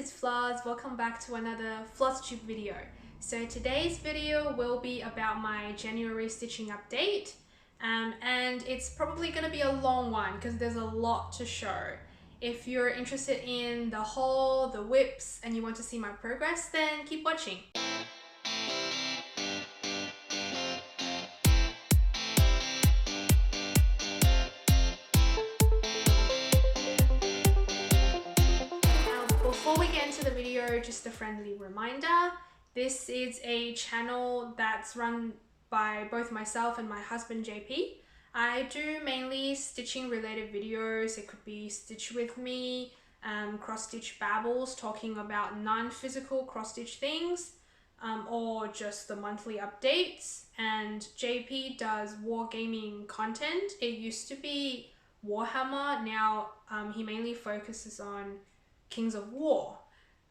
it's Floz. Welcome back to another Flosstube video. So today's video will be about my January stitching update, and it's probably going to be a long one because there's a lot to show. If you're interested in the haul, the whips, and you want to see my progress, then keep watching. Before we get into the video, just a friendly reminder, this is a channel that's run by both myself and my husband JP. I do mainly stitching related videos. It could be stitch with me, cross stitch babbles talking about non-physical cross stitch things, or just the monthly updates. And JP does wargaming content. It used to be Warhammer. Now he mainly focuses on Kings of War.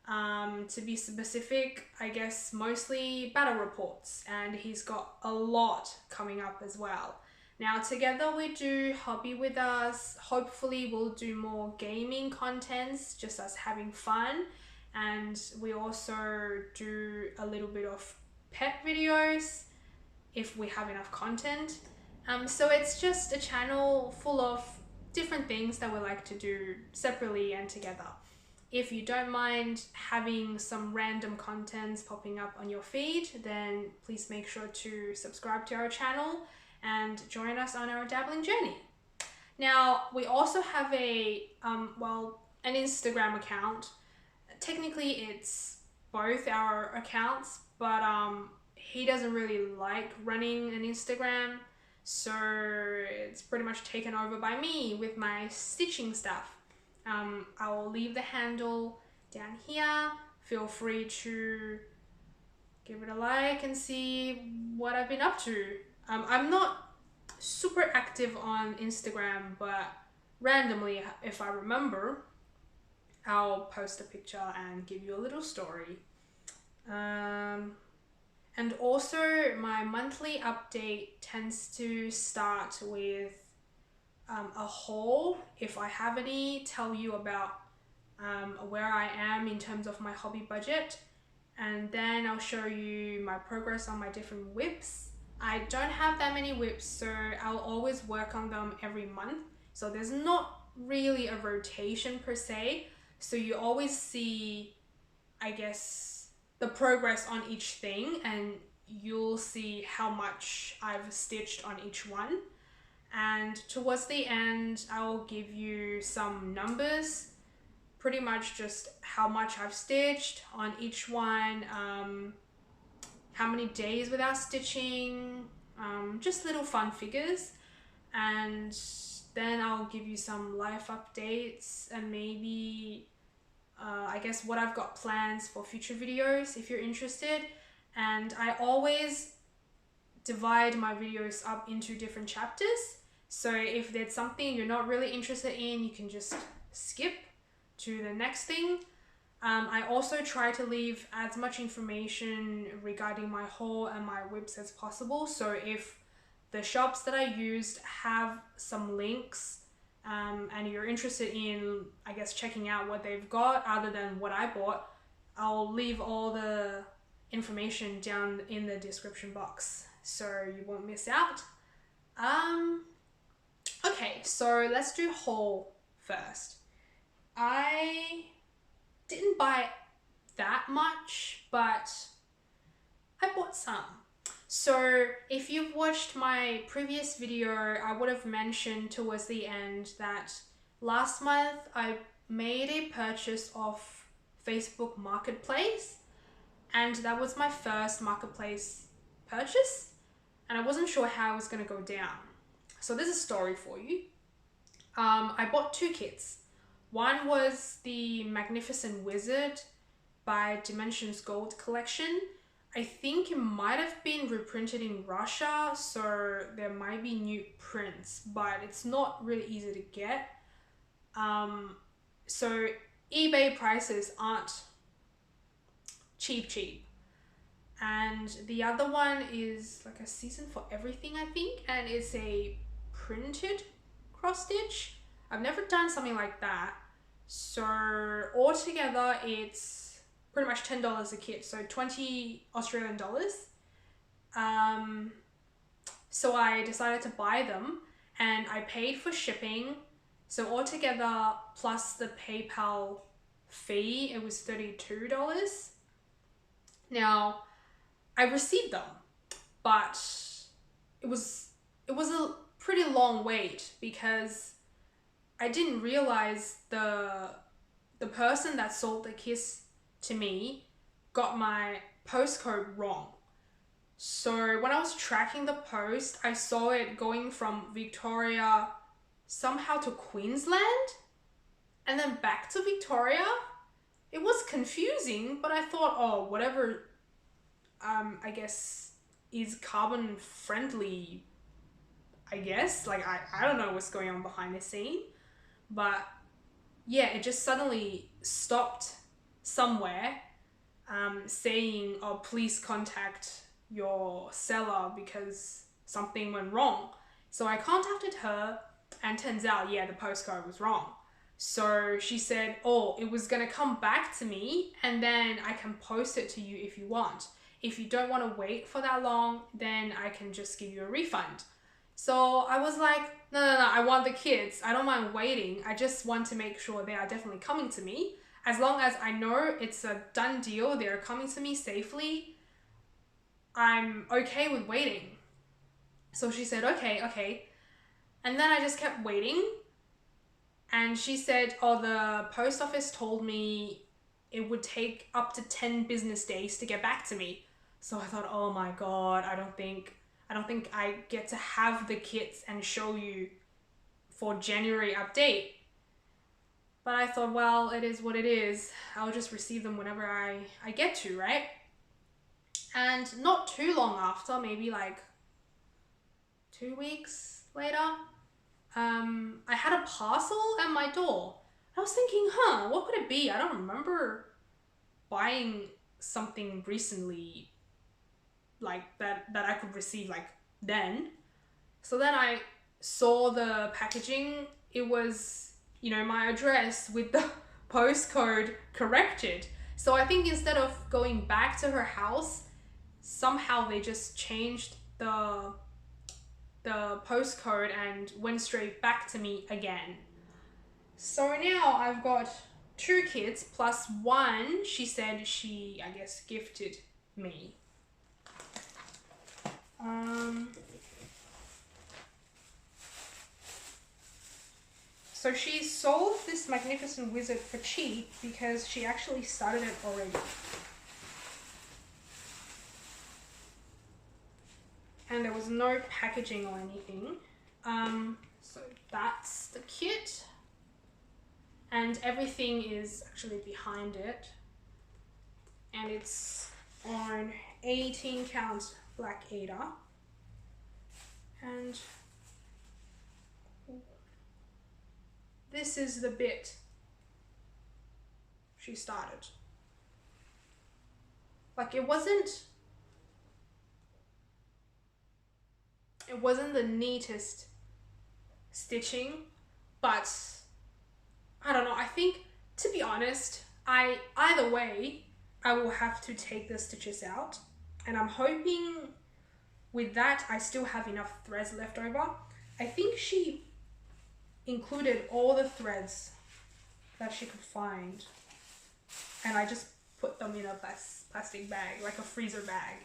To be specific, I guess mostly battle reports, and he's got a lot coming up as well. Now together we do hobby with us. Hopefully we'll do more gaming contents, just us having fun, and we also do a little bit of pet videos if we have enough content. So it's just a channel full of different things that we like to do separately and together. If you don't mind having some random contents popping up on your feed, then please make sure to subscribe to our channel and join us on our dabbling journey. Now, we also have an Instagram account. Technically, it's both our accounts, but he doesn't really like running an Instagram, so it's pretty much taken over by me with my stitching stuff. I will leave the handle down here. Feel free to give it a like and see what I've been up to. I'm not super active on Instagram, but randomly, if I remember, I'll post a picture and give you a little story. And also my monthly update tends to start with a haul, if I have any, tell you about where I am in terms of my hobby budget, and then I'll show you my progress on my different whips. I don't have that many whips, so I'll always work on them every month, so there's not really a rotation per se, so you always see, I guess, the progress on each thing, and you'll see how much I've stitched on each one. And towards the end, I'll give you some numbers, pretty much just how much I've stitched on each one, how many days without stitching, just little fun figures. And then I'll give you some life updates and maybe, I guess, what I've got plans for future videos if you're interested. And I always divide my videos up into different chapters. So if there's something you're not really interested in, you can just skip to the next thing. I also try to leave as much information regarding my haul and my whips as possible. So if the shops that I used have some links, and you're interested in, I guess, checking out what they've got other than what I bought, I'll leave all the information down in the description box so you won't miss out. Okay, so let's do haul first. I didn't buy that much, but I bought some. So if you've watched my previous video, I would have mentioned towards the end that last month I made a purchase of Facebook Marketplace, and that was my first Marketplace purchase, and I wasn't sure how it was going to go down. So there's a story for you. I bought two kits. One was the Magnificent Wizard by Dimensions Gold collection. I think it might have been reprinted in Russia, so there might be new prints, but it's not really easy to get. So eBay prices aren't cheap. And the other one is like a season for everything, I think, and it's a printed cross stitch. I've never done something like that, So altogether it's pretty much $10 a kit, so 20 Australian dollars. So I decided to buy them and I paid for shipping. So altogether plus the PayPal fee, it was $32. Now I received them, but it was a pretty long wait because I didn't realize the person that sold the kits to me got my postcode wrong. So when I was tracking the post, I saw it going from Victoria somehow to Queensland and then back to Victoria. It was confusing, but I thought, oh, whatever, I guess is carbon friendly, I guess. Like, I don't know what's going on behind the scene, but yeah, it just suddenly stopped somewhere saying, oh, please contact your seller because something went wrong. So I contacted her and turns out, yeah, the postcode was wrong. So she said, oh, it was gonna come back to me and then I can post it to you if you want. If you don't want to wait for that long, then I can just give you a refund. So I was like, no, I want the kids. I don't mind waiting. I just want to make sure they are definitely coming to me. As long as I know it's a done deal, they're coming to me safely, I'm okay with waiting. So she said, okay. And then I just kept waiting. And she said, oh, the post office told me it would take up to 10 business days to get back to me. So I thought, oh my God, I don't think I get to have the kits and show you for January update. But I thought, well, it is what it is. I'll just receive them whenever I get to, right? And not too long after, maybe like 2 weeks later, I had a parcel at my door. I was thinking, what could it be? I don't remember buying something recently like that I could receive like then. So then I saw the packaging. It was, my address with the postcode corrected. So I think instead of going back to her house, somehow they just changed the postcode and went straight back to me again. So now I've got 2 kids plus one she said she, I guess, gifted me. So she sold this magnificent wizard for cheap because she actually started it already. And there was no packaging or anything. So that's the kit. And everything is actually behind it. And it's on 18 count Black Ada. And this is the bit she started. Like it wasn't the neatest stitching, but I don't know, I think, to be honest, either way, I will have to take the stitches out, and I'm hoping with that I still have enough threads left over. I think she included all the threads that she could find, and I just put them in a plastic bag, like a freezer bag,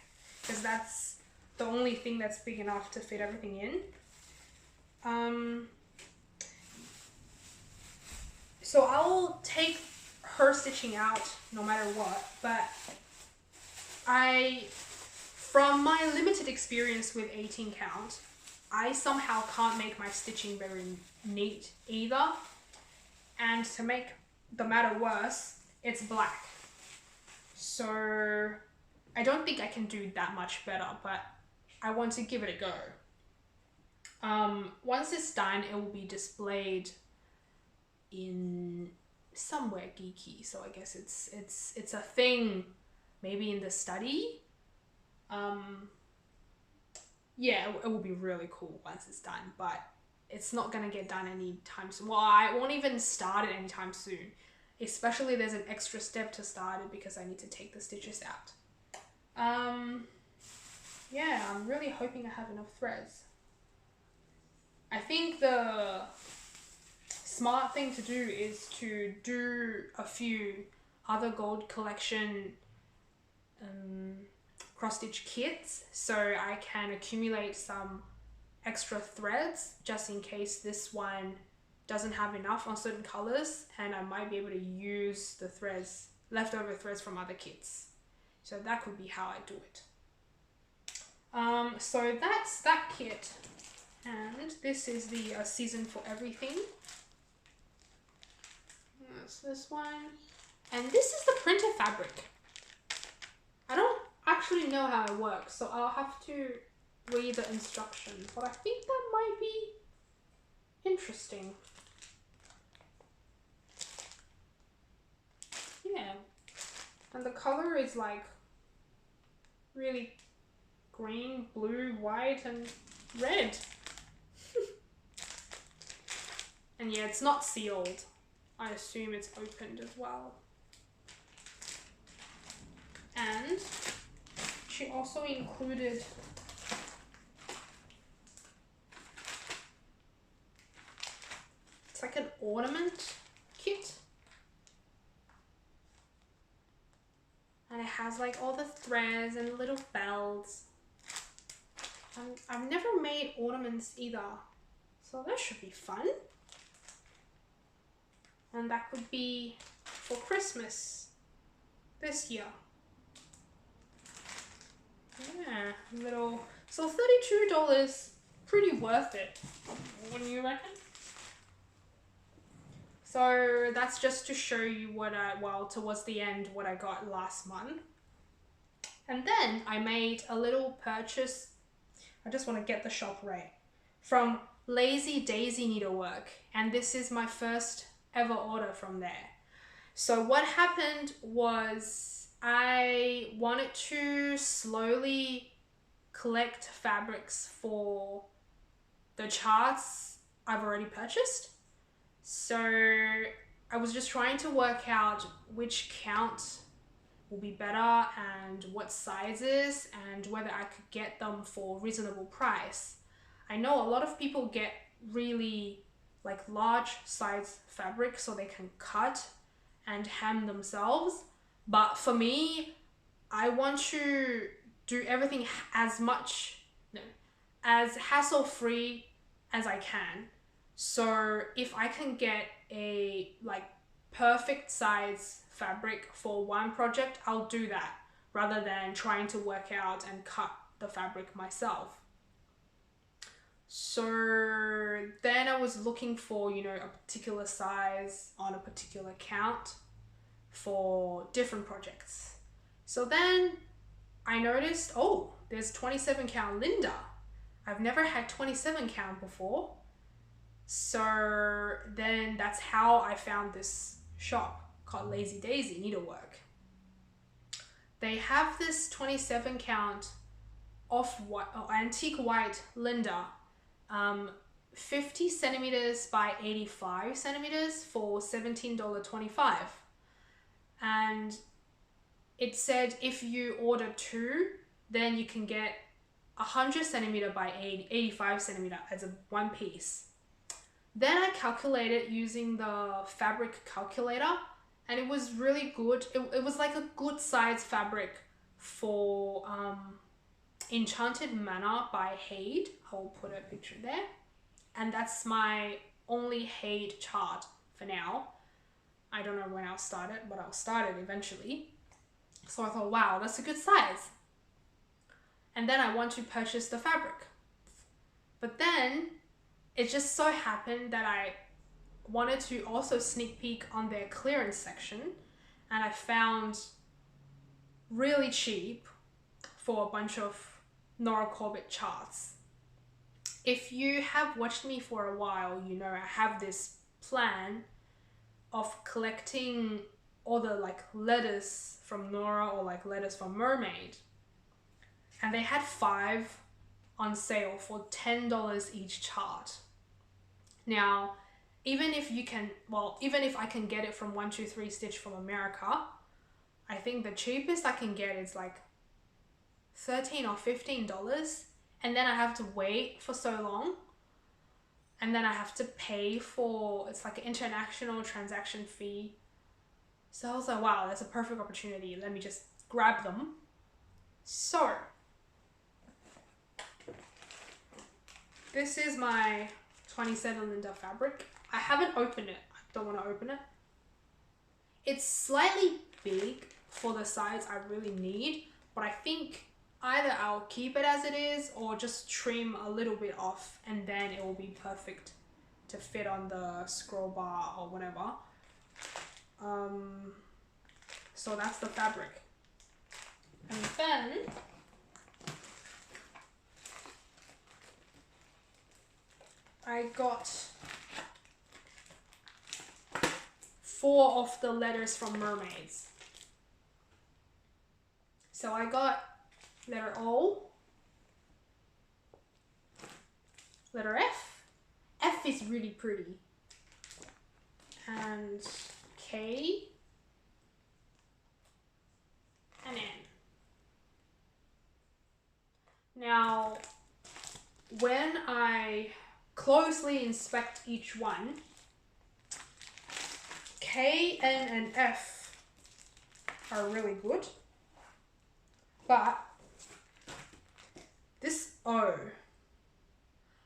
because that's the only thing that's big enough to fit everything in. So I'll take her stitching out no matter what, but from my limited experience with 18 count, I somehow can't make my stitching very neat either. And to make the matter worse, it's black. So I don't think I can do that much better, but I want to give it a go. Once it's done, it will be displayed in somewhere geeky. So I guess it's a thing, maybe in the study. Yeah, it will be really cool once it's done, but it's not gonna get done anytime soon. Well, I won't even start it anytime soon especially there's an extra step to start it because I need to take the stitches out. Yeah, I'm really hoping I have enough threads. I think the smart thing to do is to do a few other gold collection cross stitch kits so I can accumulate some extra threads just in case this one doesn't have enough on certain colors, and I might be able to use the threads, leftover threads from other kits. So that could be how I do it. So that's that kit, and this is the Season for Everything. That's this one, and this is the printer fabric. I don't actually know how it works, so I'll have to read the instructions, but I think that might be interesting. Yeah, and the color is like really green, blue, white, and red. And yeah, it's not sealed. I assume it's opened as well. And she also included it's like an ornament kit. And it has like all the threads and little bells. I've never made ornaments either, so that should be fun. And that could be for Christmas this year. Yeah, little. So $32, pretty worth it, wouldn't you reckon? So that's just to show you what towards the end, what I got last month. And then I made a little purchase. I just want to get the shop right. From Lazy Daisy Needlework. And this is my first ever order from there. So what happened was I wanted to slowly collect fabrics for the charts I've already purchased. So I was just trying to work out which count will be better and what sizes and whether I could get them for reasonable price. I know a lot of people get really like large size fabric so they can cut and hem themselves, but for me, I want to do everything as hassle-free as I can. So if I can get a like perfect size fabric for one project, I'll do that rather than trying to work out and cut the fabric myself. So then I was looking for, you know, a particular size on a particular count for different projects. So then I noticed, oh, there's 27 count Linda. I've never had 27 count before. So then that's how I found this shop called Lazy Daisy Needlework. They have this 27 count off-white, antique white Linda, 50 centimeters by 85 centimeters for $17.25. And it said if you order two, then you can get 100 centimeter by 85 centimeter as a one piece. Then I calculated using the fabric calculator, and it was really good. It was like a good size fabric for Enchanted Manor by Hade. I'll put a picture there. And that's my only Hade chart for now. I don't know when I'll start it, but I'll start it eventually. So I thought, wow, that's a good size. And then I want to purchase the fabric. But then it just so happened that I wanted to also sneak peek on their clearance section, and I found really cheap for a bunch of Nora Corbett charts. If you have watched me for a while, you know I have this plan of collecting all the like letters from Nora or like letters from Mermaid. And they had 5 on sale for $10 each chart. Now, even if you can, well, even if I can get it from 123 Stitch from America, I think the cheapest I can get is like $13 or $15, and then I have to wait for so long, and then I have to pay for, it's like an international transaction fee. So I was like, wow, that's a perfect opportunity. Let me just grab them. So this is my 27 Linda fabric. I haven't opened it. I don't want to open it. It's slightly big for the size I really need, but I think either I'll keep it as it is or just trim a little bit off, and then it will be perfect to fit on the scroll bar or whatever. So that's the fabric. And then I got 4 of the letters from mermaids. So I got letter O, letter F. F is really pretty. And K and N. Now, when I closely inspect each one, K, N, and F are really good, but this O,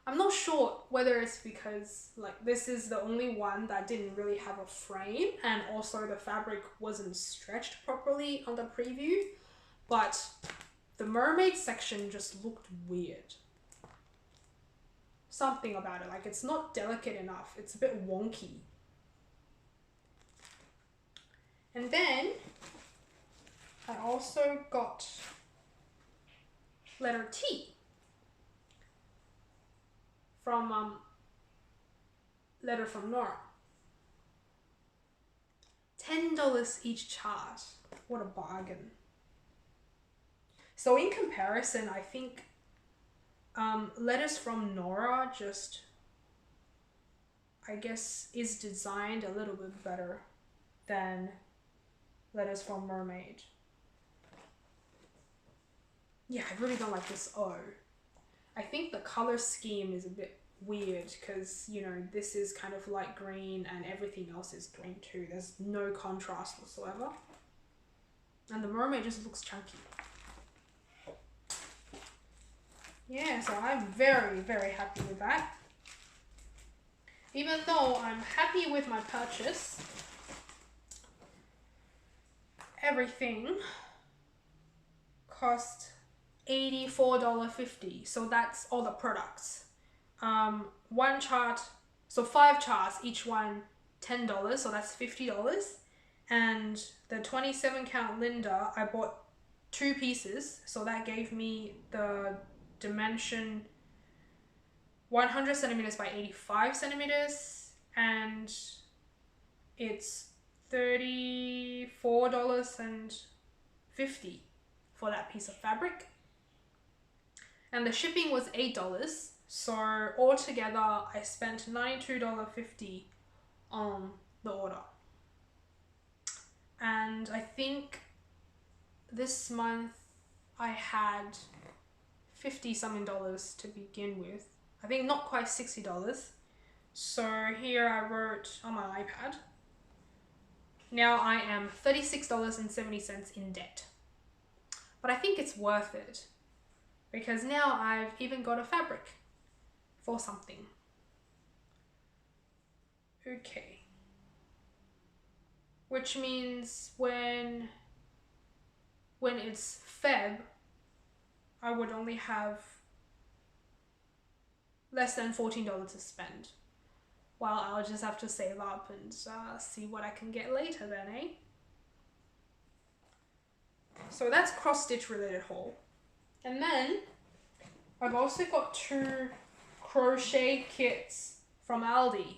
I'm not sure whether it's because like this is the only one that didn't really have a frame, and also the fabric wasn't stretched properly on the preview, but the mermaid section just looked weird. Something about it, like it's not delicate enough, it's a bit wonky. And then I also got letter T from letter from Nora. $10 each chart. What a bargain. So in comparison, I think letters from Nora just, I guess, is designed a little bit better than letters from Mermaid. Yeah, I really don't like this O. I think the color scheme is a bit weird because, you know, this is kind of light green and everything else is green too. There's no contrast whatsoever. And the mermaid just looks chunky. Yeah, so I'm very, very happy with that. Even though I'm happy with my purchase, everything cost $84.50. So that's all the products. One chart, so 5 charts, each one $10, so that's $50. And the 27 count Linda, I bought 2 pieces, so that gave me the dimension 100 centimeters by 85 centimeters, and it's $34.50 for that piece of fabric. And the shipping was $8, so altogether I spent $92.50 on the order. And I think this month I had $50 something to begin with. I think not quite $60. So here I wrote on my iPad. Now I am $36.70 in debt. But I think it's worth it because now I've even got a fabric for something. Okay. Which means when it's Feb, I would only have less than $14 to spend. Well, I'll just have to save up and see what I can get later then, eh? So that's cross-stitch related haul. And then I've also got 2 crochet kits from Aldi.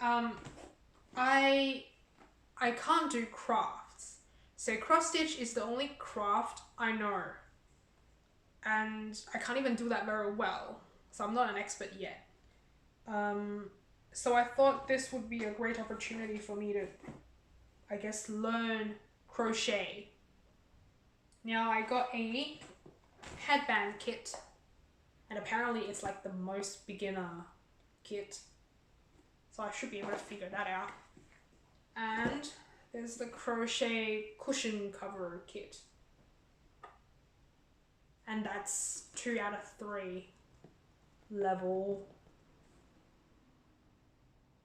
I can't do crafts. So cross-stitch is the only craft I know. And I can't even do that very well. So I'm not an expert yet. So I thought this would be a great opportunity for me to, I guess, learn crochet. Now I got a headband kit, and apparently it's like the most beginner kit. So I should be able to figure that out. And there's the crochet cushion cover kit. And that's 2 out of 3 level.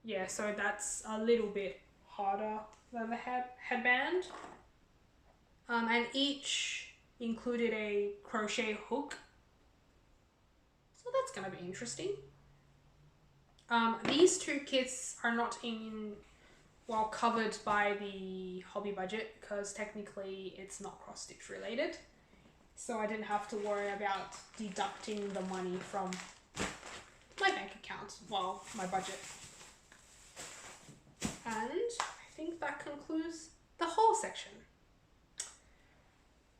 Yeah, so that's a little bit harder than the headband. And each included a crochet hook. So that's gonna be interesting. These 2 kits are not covered by the hobby budget because technically it's not cross stitch related. So I didn't have to worry about deducting the money from my bank account, well, my budget. And I think that concludes the whole section.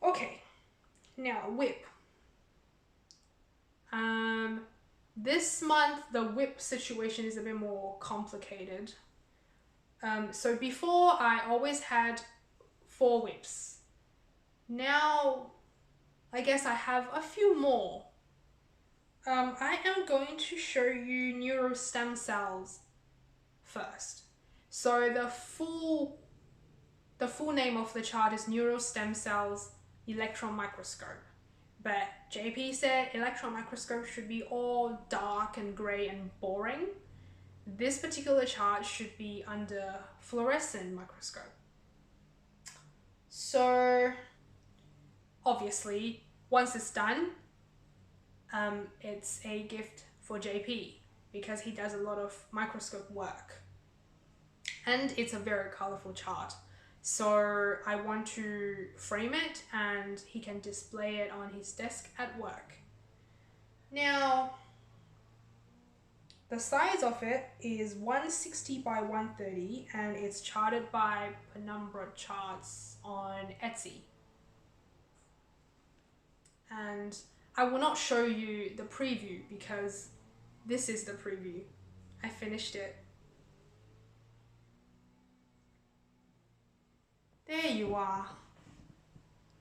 Okay, now whip. This month the whip situation is a bit more complicated. So before I always had 4 whips. Now I guess I have a few more. I am going to show you neural stem cells first. So the full name of the chart is neural stem cells electron microscope. But JP said electron microscope should be all dark and grey and boring. This particular chart should be under fluorescent microscope. So obviously, once it's done, it's a gift for JP because he does a lot of microscope work. And it's a very colorful chart. So I want to frame it and he can display it on his desk at work. Now, the size of it is 160 by 130 and it's charted by Penumbra Charts on Etsy. And I will not show you the preview because this is the preview. I finished it. There you are,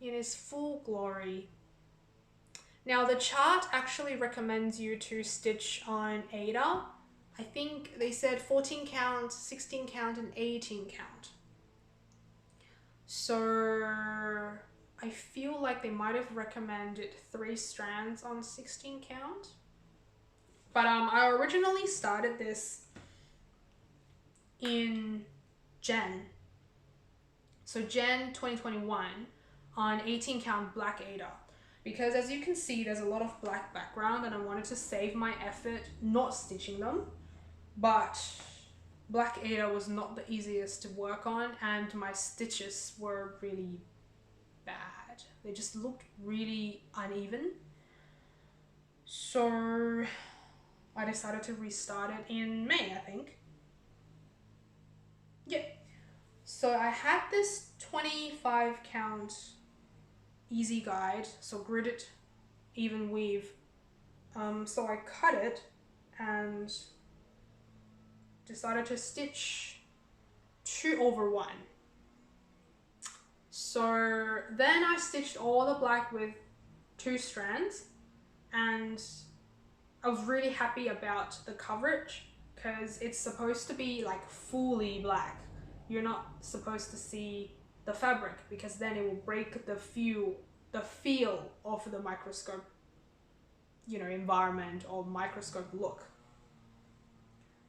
in its full glory. Now the chart actually recommends you to stitch on Ada. I think they said 14 count, 16 count and 18 count. So I feel like they might have recommended 3 strands on 16 count. But I originally started this in Jan. So Jan 2021 on 18 count black Ada. Because as you can see, there's a lot of black background and I wanted to save my effort not stitching them. But black Ada was not the easiest to work on and my stitches were really bad. They just looked really uneven. So I decided to restart it in May, I think. Yeah. So I had this 25 count easy guide, so gridded even weave. So I cut it and decided to stitch 2/1. So then I stitched all the black with 2 strands and I was really happy about the coverage because it's supposed to be like fully black. You're not supposed to see the fabric because then it will break the feel of the microscope, you know, environment or microscope look.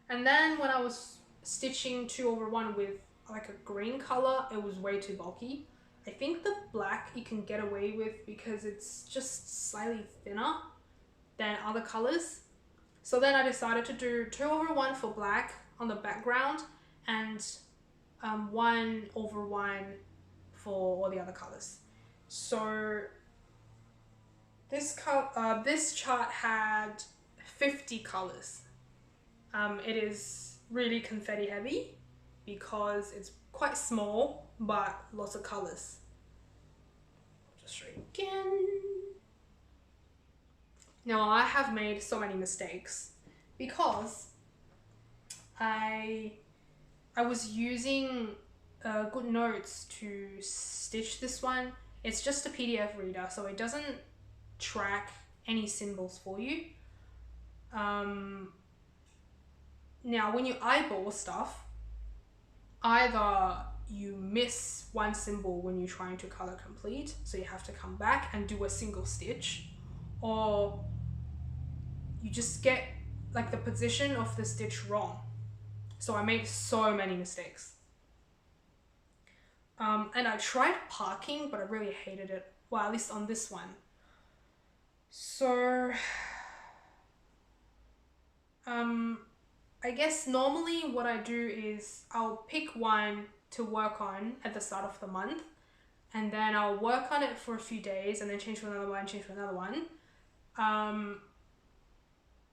And then when I was stitching 2/1 with like a green color, it was way too bulky. I think the black you can get away with because it's just slightly thinner than other colors. So then I decided to do 2/1 for black on the background and 1/1 for all the other colors. So this chart had 50 colors. It is really confetti heavy because it's quite small but lots of colors. I'll just show you again. Now I have made so many mistakes because I was using Good Notes to stitch this one. It's just a PDF reader, so it doesn't track any symbols for you. Now, when you eyeball stuff, either you miss one symbol when you're trying to color complete, so you have to come back and do a single stitch, or you just get like the position of the stitch wrong. So I made so many mistakes. And I tried parking, but I really hated it. Well, at least on this one. So, I guess normally what I do is I'll pick one to work on at the start of the month, and then I'll work on it for a few days and then change to another one, change to another one.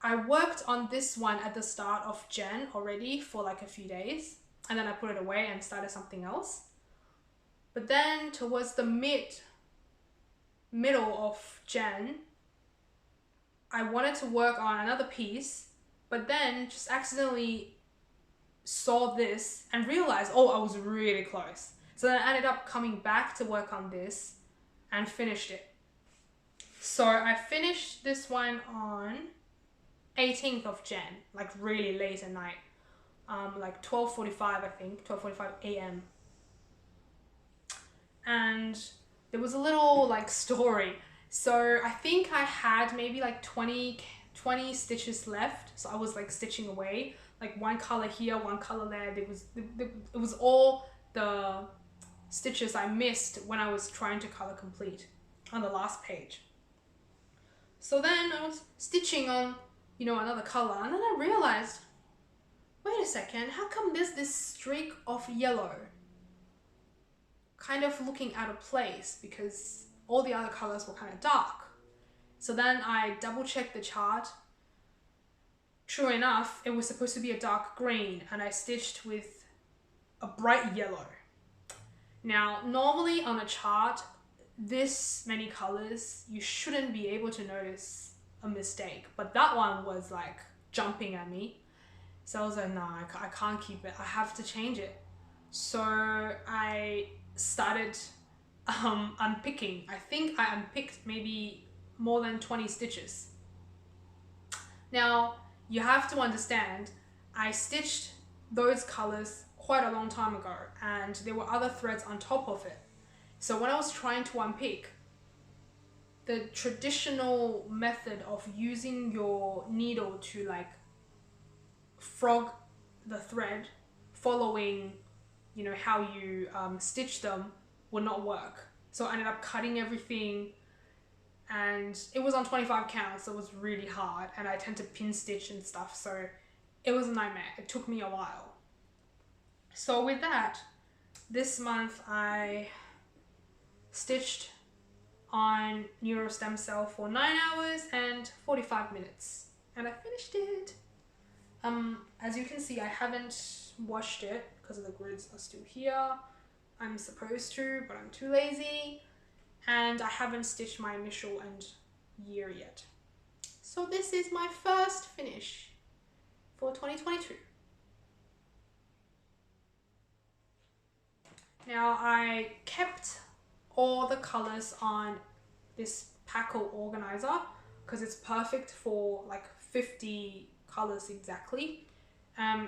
I worked on this one at the start of Jan already for like a few days, and then I put it away and started something else. But then towards the middle of Jan, I wanted to work on another piece, but then just accidentally saw this and realized, oh, I was really close. So then I ended up coming back to work on this and finished it. So I finished this one on 18th of Jan, like really late at night, like 12:45, I think, 12:45 a.m. And there was a little like story. So I think I had maybe like 20 stitches left. So I was like stitching away, like one color here, one color there. It was all the stitches I missed when I was trying to color complete on the last page. So then I was stitching on, you know, another color, and then I realized, wait a second, how come there's this streak of yellow kind of looking out of place, because all the other colors were kind of dark. So then I double checked the chart. True enough, it was supposed to be a dark green, and I stitched with a bright yellow. Now, normally on a chart, this many colors, you shouldn't be able to notice a mistake, but that one was like jumping at me. So I was like, nah, I can't keep it. I have to change it. So I started unpicking. I think I unpicked maybe more than 20 stitches. Now, you have to understand, I stitched those colors quite a long time ago, and there were other threads on top of it. So when I was trying to unpick, the traditional method of using your needle to like frog the thread, following, you know, how you stitch them, would not work. So I ended up cutting everything, and it was on 25 counts, so it was really hard, and I tend to pin stitch and stuff, so it was a nightmare. It took me a while. So with that, this month I stitched on neural stem cell for 9 hours and 45 minutes, and I finished it. As you can see, I haven't washed it because the grids are still here. I'm supposed to, but I'm too lazy, and I haven't stitched my initial and year yet. So this is my first finish for 2022. Now I kept all the colors on this Packle organizer because it's perfect for like 50 colors exactly.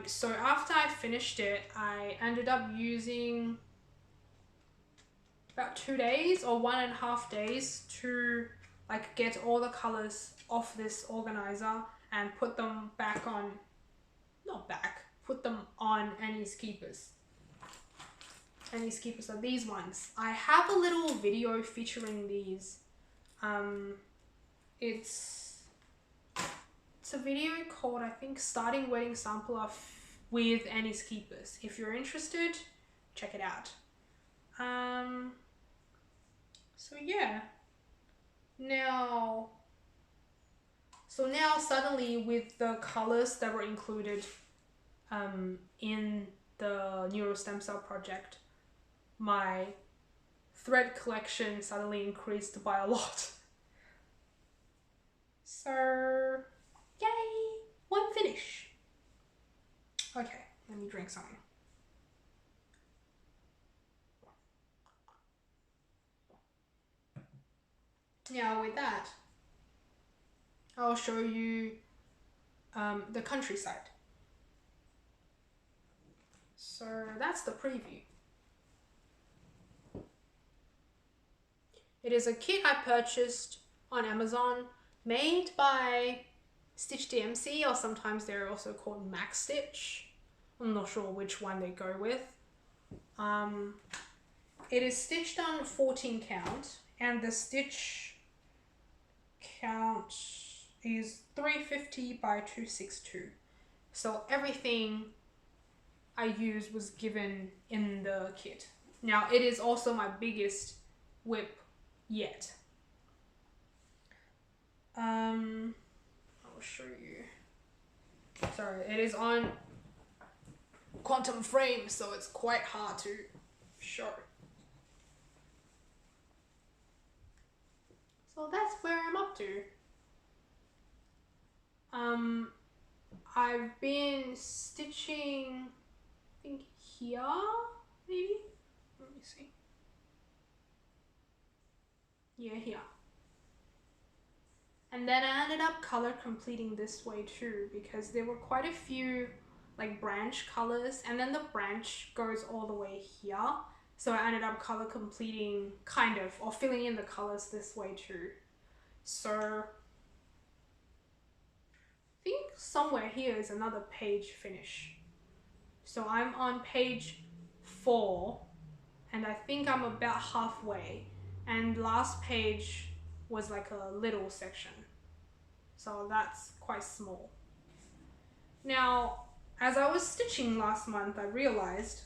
So after I finished it, I ended up using about 2 days or 1.5 days to like get all the colors off this organizer and put them back on, put them on Annie's Keepers. Annie's Keepers are these ones. I have a little video featuring these. It's a video called, I think, Starting Wedding Sampler with Annie's Keepers. If you're interested, check it out. So yeah. Now suddenly with the colors that were included in the neural stem cell project, my thread collection suddenly increased by a lot. So yay, one finish. Okay, let me drink something. Now with that, I'll show you the countryside. So that's the preview. It is a kit I purchased on Amazon, made by Stitch DMC, or sometimes they're also called Max Stitch. I'm not sure which one they go with. It is stitched on 14 count, and the stitch count is 350 by 262. So everything I used was given in the kit. Now it is also my biggest whip yet. I'll show you. Sorry, it is on quantum frame, so it's quite hard to show. So that's where I'm up to. I've been stitching, I think here, maybe? Let me see. Yeah, here. And then I ended up color completing this way too, because there were quite a few like branch colors, and then the branch goes all the way here. So I ended up color completing kind of, or filling in the colors this way too. So I think somewhere here is another page finish. So I'm on page 4, and I think I'm about halfway, and last page was like a little section. So that's quite small. Now, as I was stitching last month, I realized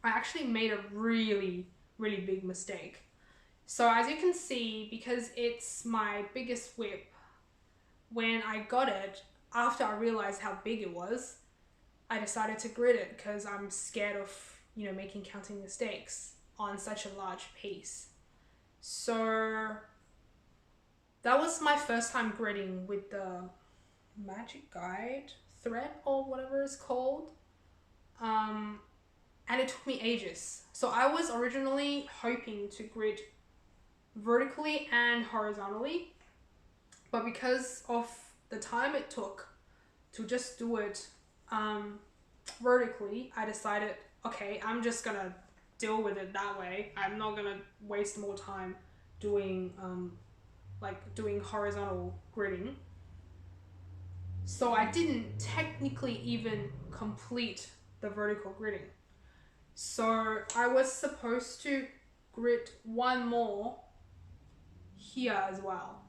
I actually made a really big mistake. So as you can see, because it's my biggest whip, when I got it, after I realized how big it was, I decided to grid it because I'm scared of, making counting mistakes on such a large piece. So that was my first time gridding with the Magic Guide thread or whatever it's called. And it took me ages. So I was originally hoping to grid vertically and horizontally, but because of the time it took to just do it vertically, I decided, okay, I'm just gonna deal with it that way. I'm not gonna waste more time doing doing horizontal gridding. So I didn't technically even complete the vertical gridding. So I was supposed to grid one more here as well.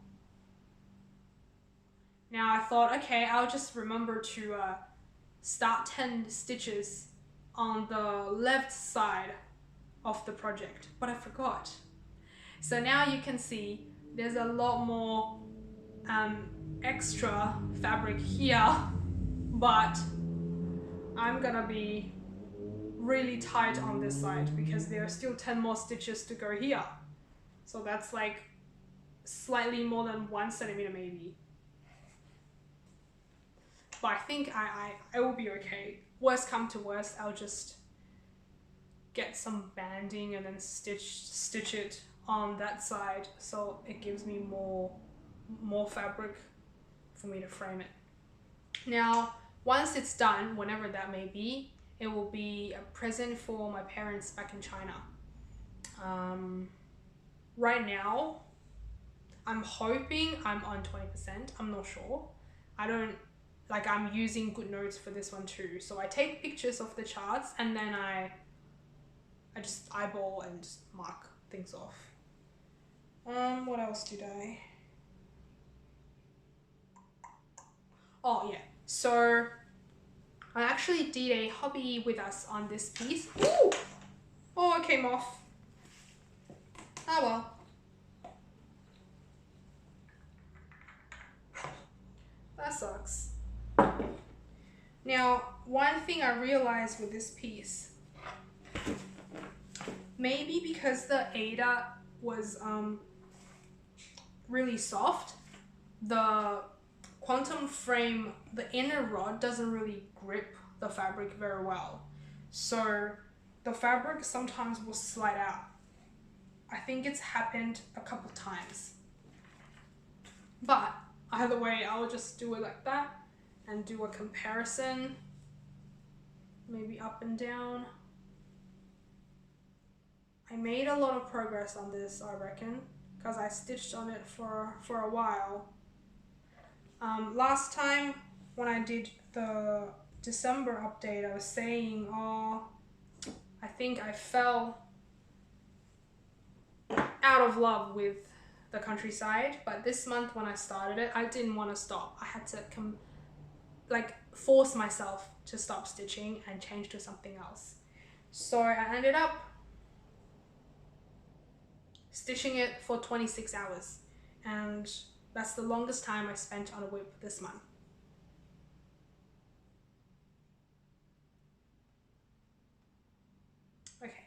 Now I thought, okay, I'll just remember to start 10 stitches on the left side of the project, but I forgot. So now you can see there's a lot more extra fabric here, but I'm gonna be really tight on this side because there are still 10 more stitches to go here. So that's like slightly more than 1 centimeter maybe. But I think I will be okay. Worst come to worst, I'll just get some banding and then stitch it on that side, so it gives me more fabric for me to frame it. Now, once it's done, whenever that may be, it will be a present for my parents back in China. Right now, I'm hoping I'm on 20%. I'm not sure. I'm using GoodNotes for this one too. So I take pictures of the charts and then I just eyeball and just mark things off. What else did I? Oh yeah, so I actually did a hobby with us on this piece. Ooh! Oh, it came off. Oh well. That sucks. Now, one thing I realized with this piece, maybe because the Ada was really soft, the quantum frame, the inner rod doesn't really grip the fabric very well. So the fabric sometimes will slide out. I think it's happened a couple times. But either way, I'll just do it like that and do a comparison. Maybe up and down. I made a lot of progress on this, I reckon, because I stitched on it for a while. Last time when I did the December update, I was saying, oh, I think I fell out of love with the countryside, but this month when I started it, I didn't want to stop. I had to force myself to stop stitching and change to something else. So I ended up stitching it for 26 hours, and that's the longest time I spent on a whip this month. Okay,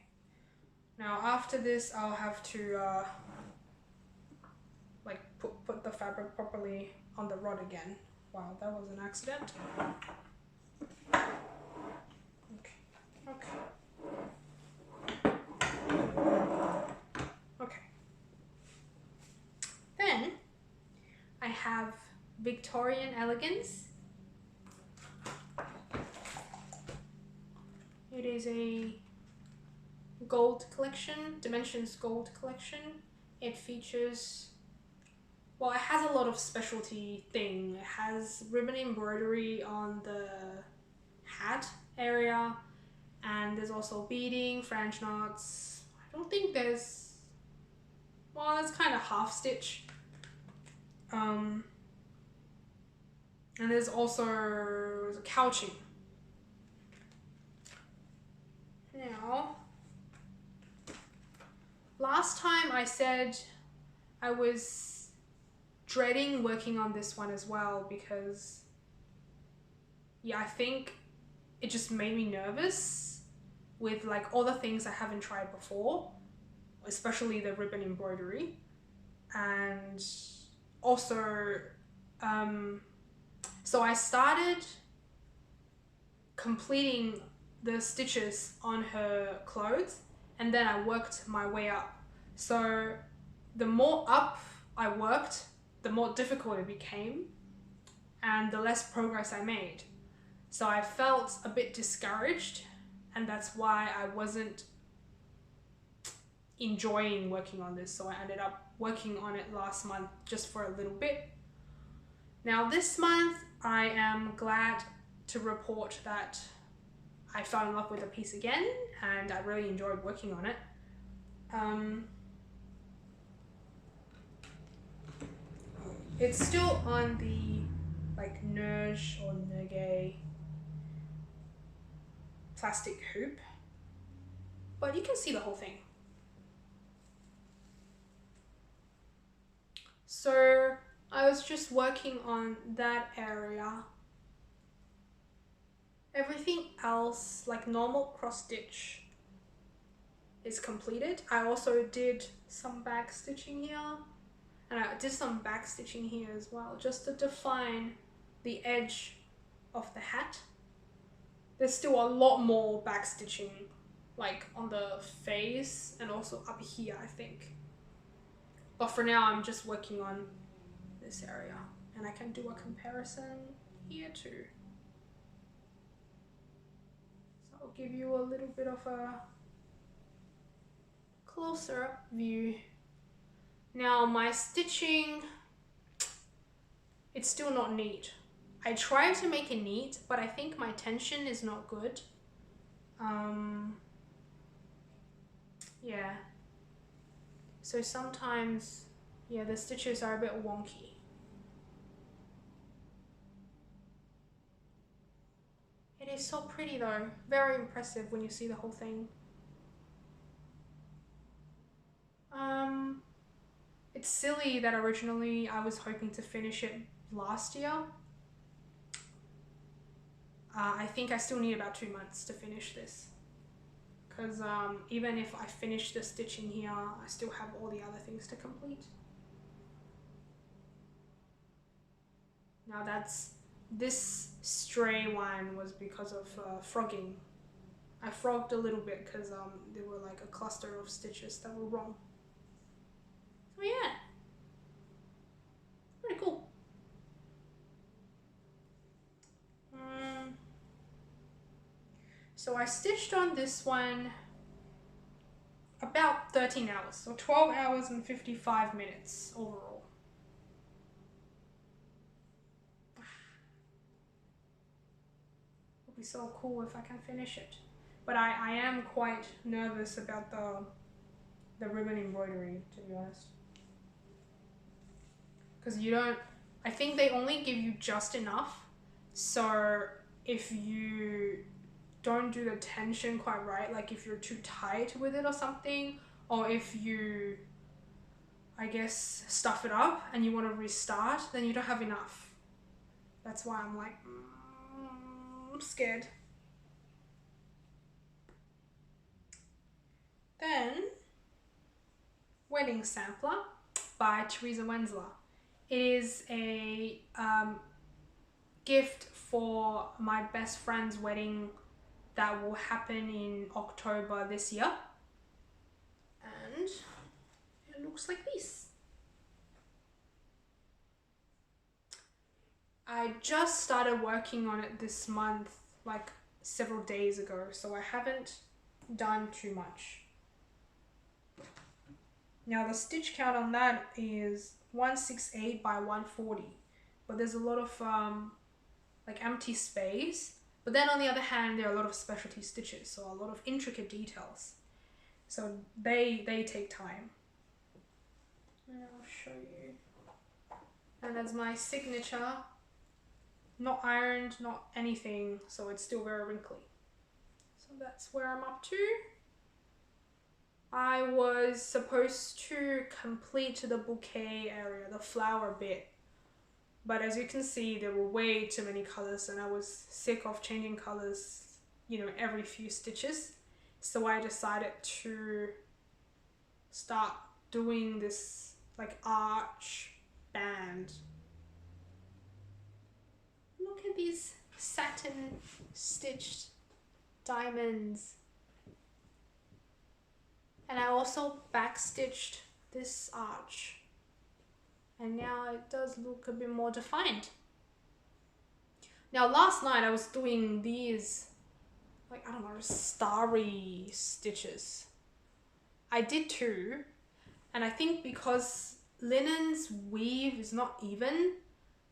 now after this I'll have to put the fabric properly on the rod again. Wow, that was an accident. Okay. Then I have Victorian Elegance. It is a gold collection, Dimensions gold collection. It features, well, it has a lot of specialty thing. It has ribbon embroidery on the hat area, and there's also beading, French knots. I don't think there's, well, it's kind of half stitch. And there's also couching. Now, last time I said I was dreading working on this one as well because, yeah, I think it just made me nervous with all the things I haven't tried before, especially the ribbon embroidery. And also, so I started completing the stitches on her clothes, and then I worked my way up. So the more up I worked, the more difficult it became and the less progress I made. So I felt a bit discouraged, and that's why I wasn't enjoying working on this. So I ended up working on it last month just for a little bit. Now this month I am glad to report that I fell in love with the piece again, and I really enjoyed working on it. It's still on the Nerge or Nerge plastic hoop, but you can see the whole thing. So I was just working on that area. Everything else, like normal cross stitch, is completed. I also did some back stitching here, and I did some back stitching here as well, just to define the edge of the hat. There's still a lot more back stitching, on the face and also up here, I think. But for now, I'm just working on this area, and I can do a comparison here too. So I'll give you a little bit of a closer up view. Now my stitching, it's still not neat. I try to make it neat, but I think my tension is not good. Yeah. So sometimes, yeah, the stitches are a bit wonky. It is so pretty though, very impressive when you see the whole thing. It's silly that originally I was hoping to finish it last year. I think I still need about 2 months to finish this, because even if I finish the stitching here, I still have all the other things to complete. Now that's this stray one was because of frogging. I frogged a little bit because there were like a cluster of stitches that were wrong. So yeah, pretty cool. So I stitched on this one about 13 hours, so 12 hours and 55 minutes overall. It'll be so cool if I can finish it. But I am quite nervous about the ribbon embroidery, to be honest. Because you don't, I think they only give you just enough. So if you don't do the tension quite right, like if you're too tight with it or something, or if you, I guess, stuff it up and you want to restart, then you don't have enough. That's why I'm like, I'm scared. Then, Wedding Sampler by Teresa Wenzler. It is a gift for my best friend's wedding that will happen in October this year. And it looks like this. I just started working on it this month, like several days ago, so I haven't done too much. Now the stitch count on that is 168 by 140, but there's a lot of like empty space. But then on the other hand, there are a lot of specialty stitches, so a lot of intricate details. So they take time. And I'll show you. And that's my signature. Not ironed, not anything, so it's still very wrinkly. So that's where I'm up to. I was supposed to complete the bouquet area, the flower bit. But as you can see, there were way too many colors and I was sick of changing colors, you know, every few stitches. So I decided to start doing this like arch band. Look at these satin stitched diamonds. And I also backstitched this arch. And now it does look a bit more defined. Now last night I was doing these, like, I don't know, starry stitches. I did too. And I think because linen's weave is not even,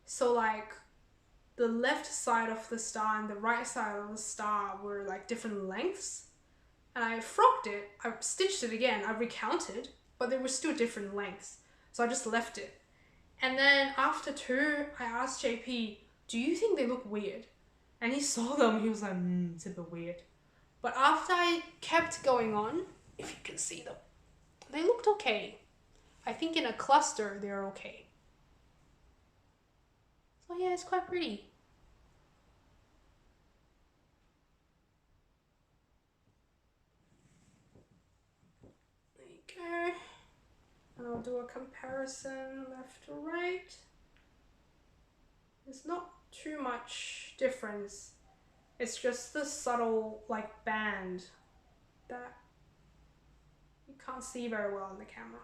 so like the left side of the star and the right side of the star were like different lengths. And I frogged it, I stitched it again, I recounted, but they were still different lengths. So I just left it. And then after two, I asked JP, do you think they look weird? And he saw them, he was like, it's a bit weird. But after I kept going on, if you can see them, they looked okay. I think in a cluster, they're okay. So yeah, it's quite pretty. There you go. And I'll do a comparison left to right. There's not too much difference. It's just the subtle like band that you can't see very well on the camera.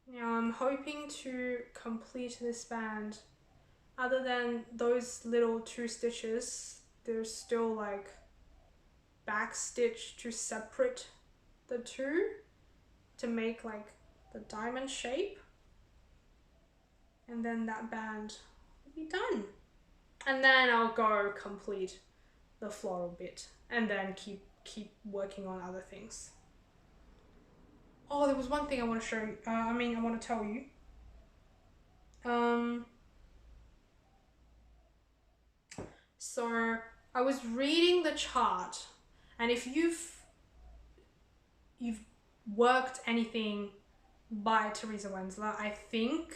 Now I'm hoping to complete this band. Other than those little two stitches, there's still like back stitch to separate the two to make like the diamond shape, and then that band will be done, and then I'll go complete the floral bit and then keep working on other things. Oh, there was one thing I want to show you. I want to tell you. So I was reading the chart. And if you've worked anything by Teresa Wenzler, I think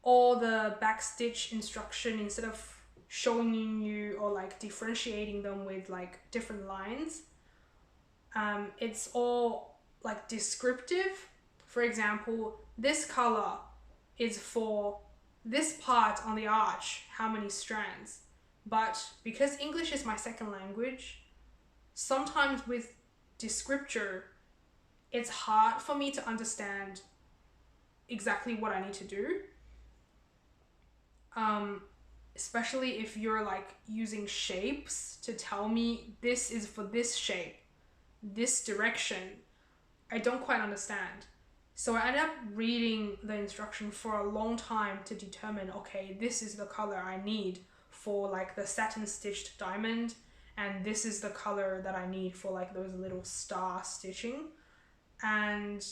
all the backstitch instruction, instead of showing you or like differentiating them with like different lines, it's all like descriptive. For example, this color is for this part on the arch, how many strands. But because English is my second language, sometimes with descriptor, it's hard for me to understand exactly what I need to do. Especially if you're like using shapes to tell me this is for this shape, this direction, I don't quite understand. So I ended up reading the instruction for a long time to determine, okay, this is the color I need for like the satin stitched diamond, and this is the color that I need for like those little star stitching. And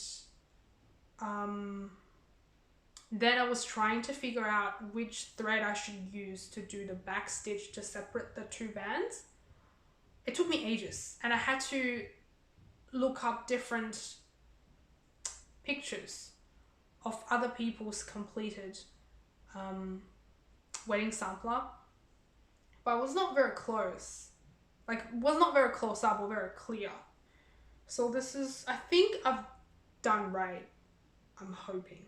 then I was trying to figure out which thread I should use to do the back stitch to separate the two bands. It took me ages, and I had to look up different pictures of other people's completed wedding sampler, but it was not very close. Like, was not very close up or very clear. So this is, I think I've done right. I'm hoping.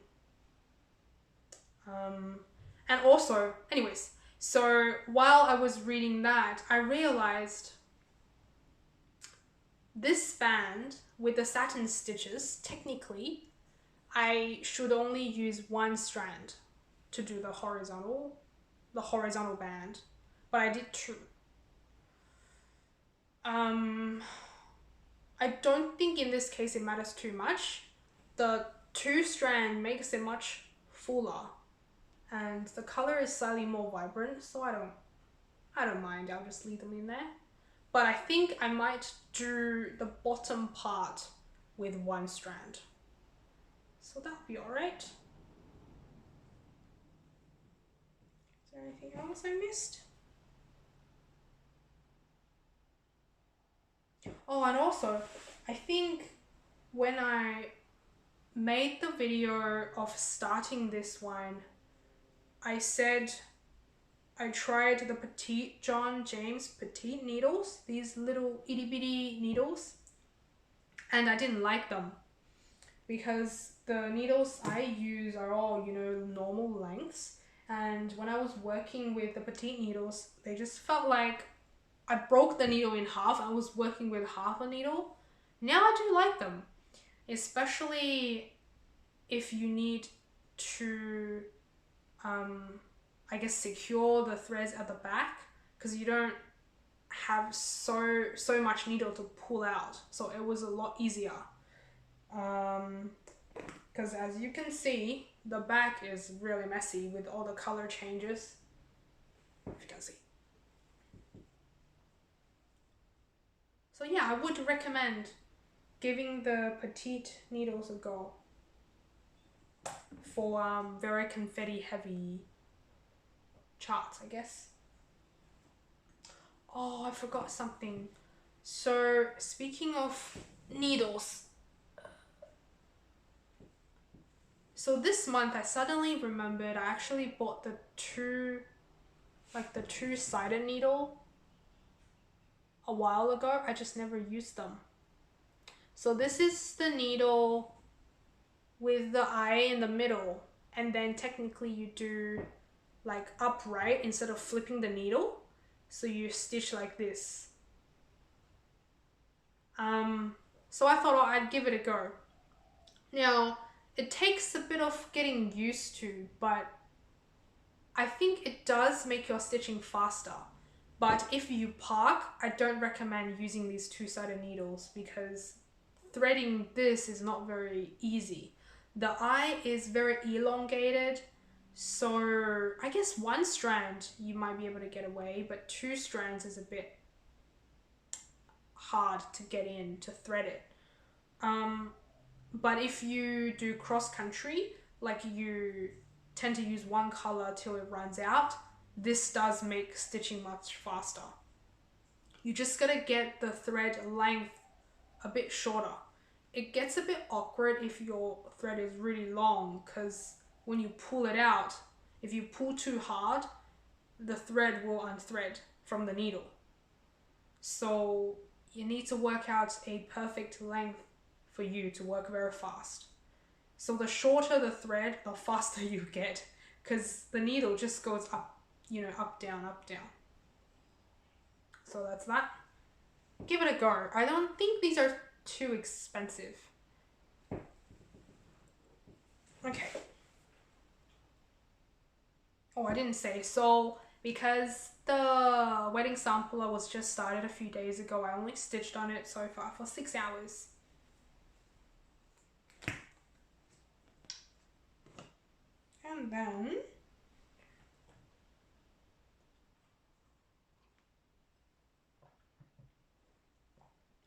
And also, anyways, so while I was reading that, I realized this band with the satin stitches, technically, I should only use one strand to do the horizontal band, but I did two. I don't think in this case it matters too much. The two strand makes it much fuller, and the color is slightly more vibrant, so I don't mind. I'll just leave them in there. But I think I might do the bottom part with one strand, so that'll be all right. Is there anything else I missed? Oh, and also, I think when I made the video of starting this one, I said I tried the Petite John James Petite needles, these little itty bitty needles, and I didn't like them because the needles I use are all, you know, normal lengths, and when I was working with the Petite needles, they just felt like I broke the needle in half. I was working with half a needle. Now I do like them, especially if you need to I guess secure the threads at the back, because you don't have so much needle to pull out, so it was a lot easier. Because as you can see, the back is really messy with all the color changes, if you can see. So yeah, I would recommend giving the Petite needles a go for very confetti heavy charts, I guess. Oh, I forgot something. So speaking of needles, so this month I suddenly remembered I actually bought the two-sided needle a while ago. I just never used them. So this is the needle with the eye in the middle, and then technically you do like upright instead of flipping the needle, so you stitch like this. So I thought I'd give it a go. Now it takes a bit of getting used to, but I think it does make your stitching faster. But if you park, I don't recommend using these two-sided needles because threading this is not very easy. The eye is very elongated, so I guess one strand you might be able to get away, but two strands is a bit hard to get in to thread it. But if you do cross country, like you tend to use one color till it runs out, this does make stitching much faster. You just gotta get the thread length a bit shorter. It gets a bit awkward if your thread is really long, because when you pull it out, if you pull too hard, the thread will unthread from the needle. So you need to work out a perfect length for you to work very fast. So the shorter the thread, the faster you get, because the needle just goes up, you know, up, down, up, down. So that's that. Give it a go. I don't think these are too expensive. Okay. Oh, I didn't say. So because the wedding sampler was just started a few days ago, I only stitched on it so far for 6 hours. And then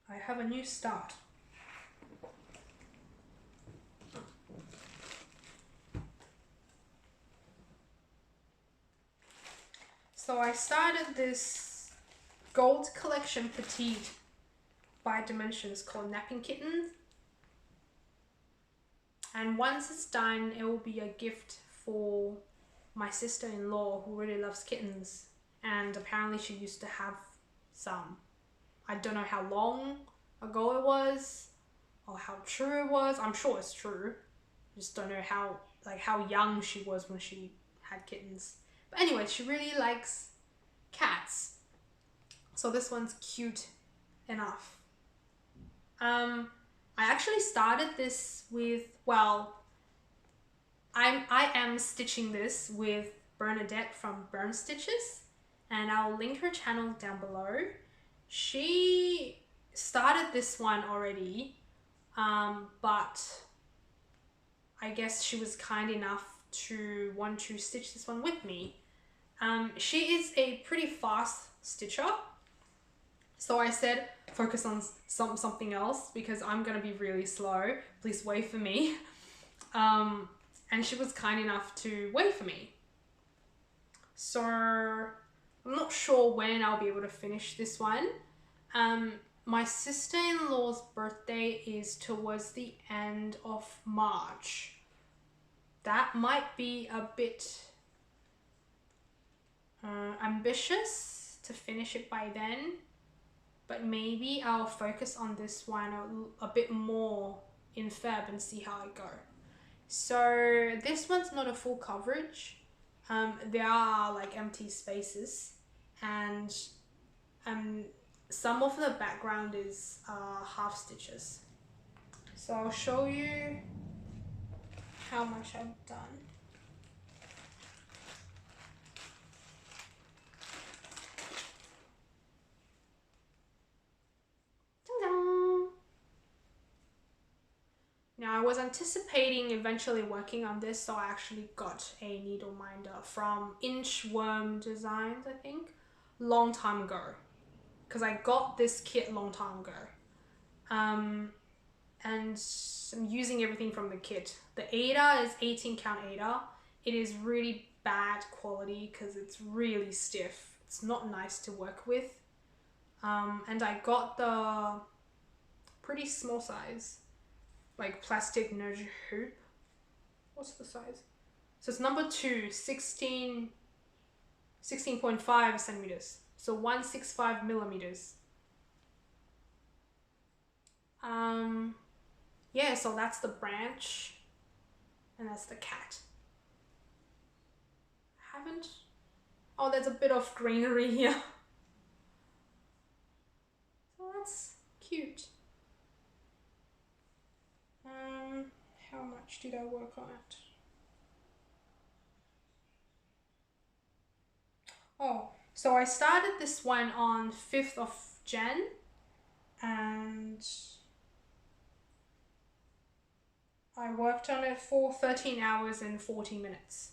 I have a new start. So I started this gold collection Petite by Dimensions called Napping Kittens. And once it's done, it will be a gift for my sister-in-law who really loves kittens. And apparently she used to have some. I don't know how long ago it was or how true it was. I'm sure it's true. I just don't know how young she was when she had kittens. But anyway, she really likes cats. So this one's cute enough. I actually started this with, well, I am stitching this with Bernadette from Burn Stitches, and I'll link her channel down below. She started this one already, but I guess she was kind enough to want to stitch this one with me. She is a pretty fast stitcher, so I said focus on something else because I'm gonna be really slow. Please wait for me. And she was kind enough to wait for me. So I'm not sure when I'll be able to finish this one. My sister-in-law's birthday is towards the end of March. That might be a bit ambitious to finish it by then, but maybe I'll focus on this one a bit more in Feb and see how I go. So this one's not a full coverage. There are like empty spaces, and some of the background is half stitches. So I'll show you how much I've done. Now I was anticipating eventually working on this, so I actually got a needle minder from Inchworm Designs, I think, long time ago. Because I got this kit long time ago. And I'm using everything from the kit. The Ada is 18 count Ada. It is really bad quality because it's really stiff. It's not nice to work with. And I got the pretty small size, like plastic nudge hoop. What's the size? So it's number 2, 16.5 centimeters. So 165 millimeters. Yeah, so that's the branch and that's the cat. Oh, there's a bit of greenery here. So that's cute. How much did I work on it? Oh, so I started this one on 5th of Jan, and I worked on it for 13 hours and 40 minutes.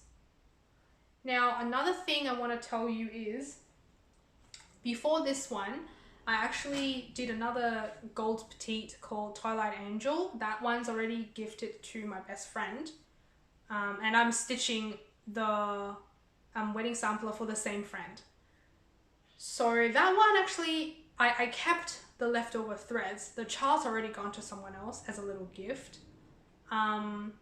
Now, another thing I want to tell you is, before this one, I actually did another gold petite called Twilight Angel. That one's already gifted to my best friend. And I'm stitching the wedding sampler for the same friend. So that one actually, I kept the leftover threads. The child's already gone to someone else as a little gift. I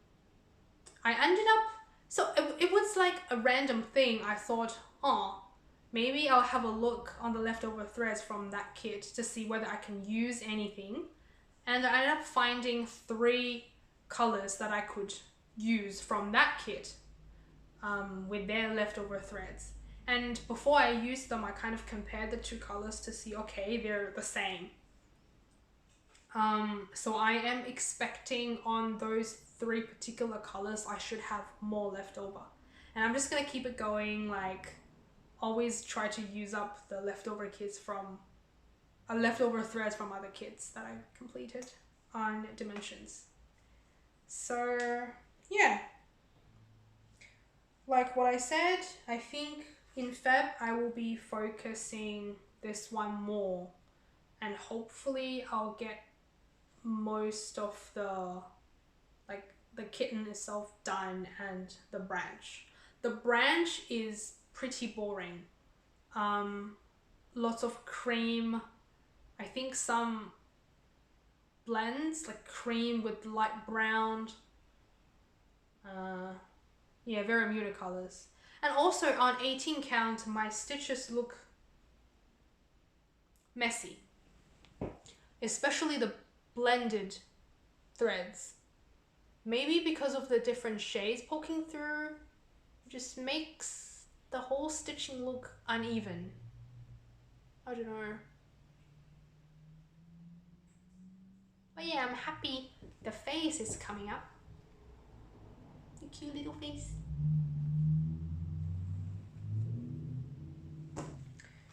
ended up, so it was like a random thing. I thought, oh, maybe I'll have a look on the leftover threads from that kit to see whether I can use anything. And I ended up finding 3 colors that I could use from that kit with their leftover threads. And before I used them, I kind of compared the two colors to see, okay, they're the same. So I am expecting on those 3 particular colors, I should have more left over. And I'm just going to keep it going, like always try to use up the leftover kits from leftover threads from other kits that I've completed on Dimensions. So yeah, like what I said, I think in Feb I will be focusing this one more, and hopefully I'll get most of the kitten itself done and the branch. The branch is pretty boring. Lots of cream, I think some blends like cream with light brown, yeah, very muted colors. And also on 18 count my stitches look messy, especially the blended threads. Maybe because of the different shades poking through, it just makes the whole stitching look uneven. I don't know. But yeah, I'm happy the face is coming up. The cute little face.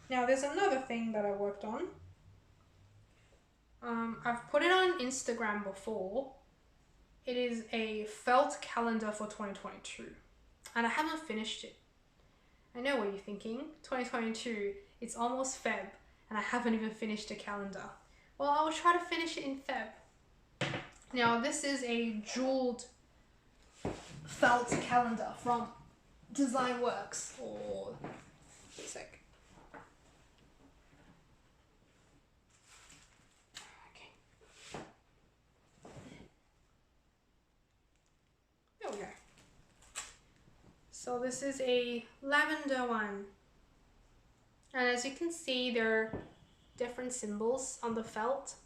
Now there's another thing that I worked on. I've put it on Instagram before. It is a felt calendar for 2022. And I haven't finished it. I know what you're thinking. 2022, it's almost Feb and I haven't even finished the calendar. Well, I will try to finish it in Feb. Now this is a jeweled felt calendar from Design Works. Or a sec. Okay. There we go. So this is a lavender one. And as you can see, there are different symbols on the felt.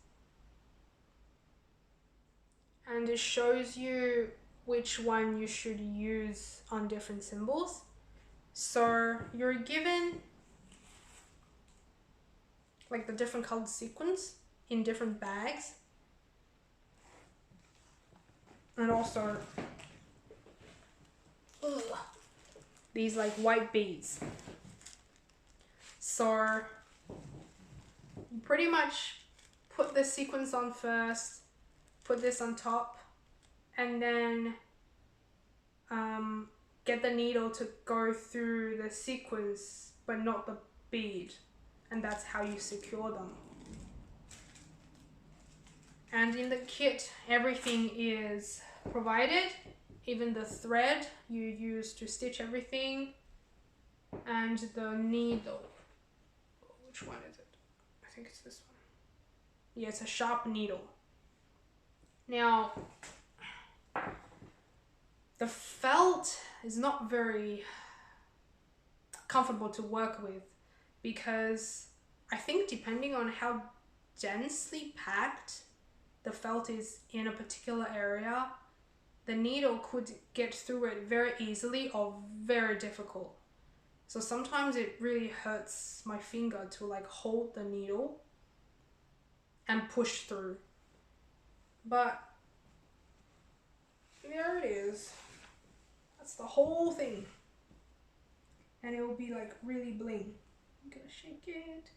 And it shows you which one you should use on different symbols. So you're given like the different colored sequins in different bags. And also these like white beads. So you pretty much put the sequins on first, put this on top, and then get the needle to go through the sequins but not the bead, and that's how you secure them. And in the kit everything is provided, even the thread you use to stitch everything, and the needle. Which one is it? I think it's this one. Yeah, it's a sharp needle. Now, the felt is not very comfortable to work with because I think depending on how densely packed the felt is in a particular area, the needle could get through it very easily or very difficult. So sometimes it really hurts my finger to like hold the needle and push through. But there it is. That's the whole thing. And it will be like really bling. I'm gonna shake it.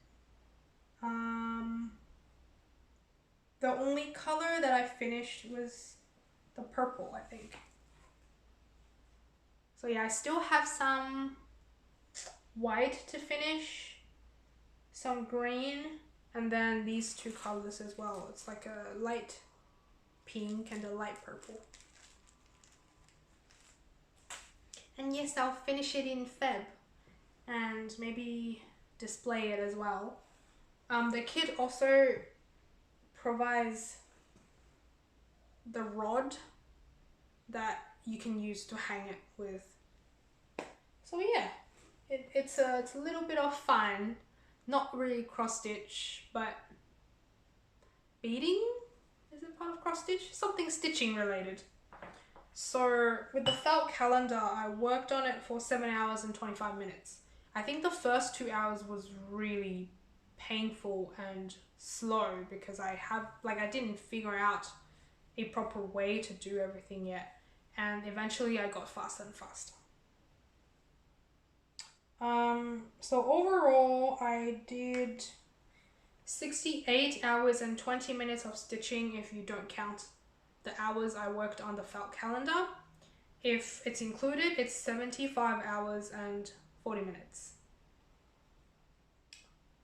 The only color that I finished was the purple, I think. So yeah, I still have some white to finish, some green, and then these two colors as well. It's like a light pink and a light purple. And yes, I'll finish it in Feb and maybe display it as well. The kit also provides the rod that you can use to hang it with. So yeah, it's a little bit of fun. Not really cross stitch, but beading? Is it part of cross cross stitch, something stitching related. So with the felt calendar, I worked on it for 7 hours and 25 minutes. I think the first 2 hours was really painful and slow because I didn't figure out a proper way to do everything yet. And eventually I got faster and faster. So overall I did 68 hours and 20 minutes of stitching if you don't count the hours I worked on the felt calendar. If it's included, it's 75 hours and 40 minutes.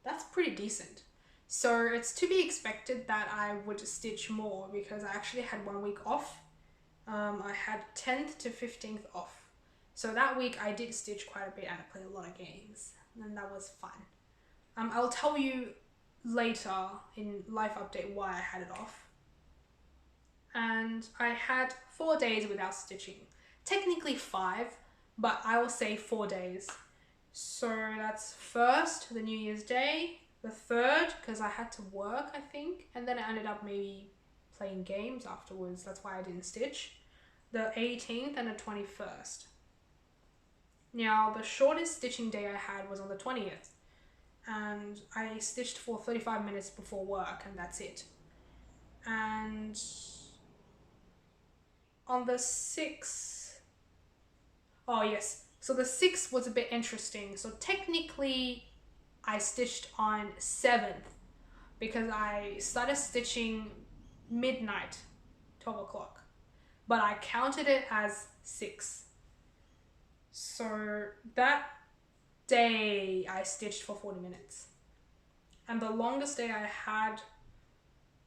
That's pretty decent. So it's to be expected that I would stitch more because I actually had 1 week off. I had 10th to 15th off. So that week I did stitch quite a bit and I played a lot of games and that was fun. I'll tell you later in life update why I had it off. And I had 4 days without stitching. Technically 5, but I will say 4 days. So that's first, the New Year's Day, the 3rd, because I had to work, I think, and then I ended up maybe playing games afterwards. That's why I didn't stitch. The 18th and the 21st. Now, the shortest stitching day I had was on the 20th, and I stitched for 35 minutes before work, and that's it. And on the 6th, oh yes, so the 6th was a bit interesting. So technically I stitched on 7th because I started stitching midnight, 12 o'clock, but I counted it as 6. So that day I stitched for 40 minutes. And the longest day I had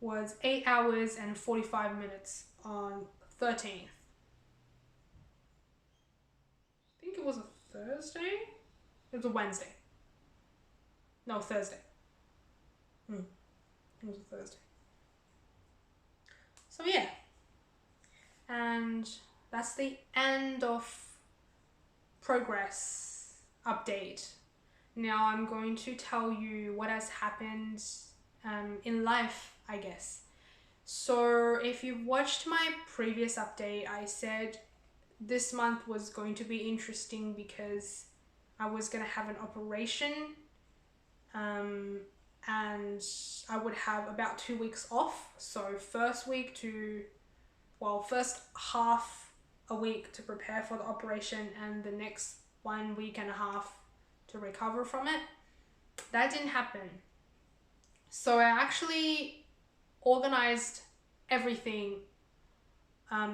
was 8 hours and 45 minutes on 13th. I think it was a Thursday? It was a Wednesday. No, Thursday. It was a Thursday. So yeah. And that's the end of progress update. Now I'm going to tell you what has happened in life, I guess. So if you've watched my previous update, I said this month was going to be interesting because I was going to have an operation and I would have about 2 weeks off. So first half a week to prepare for the operation and the next 1 week and a half to recover from it. That didn't happen. So I actually organized everything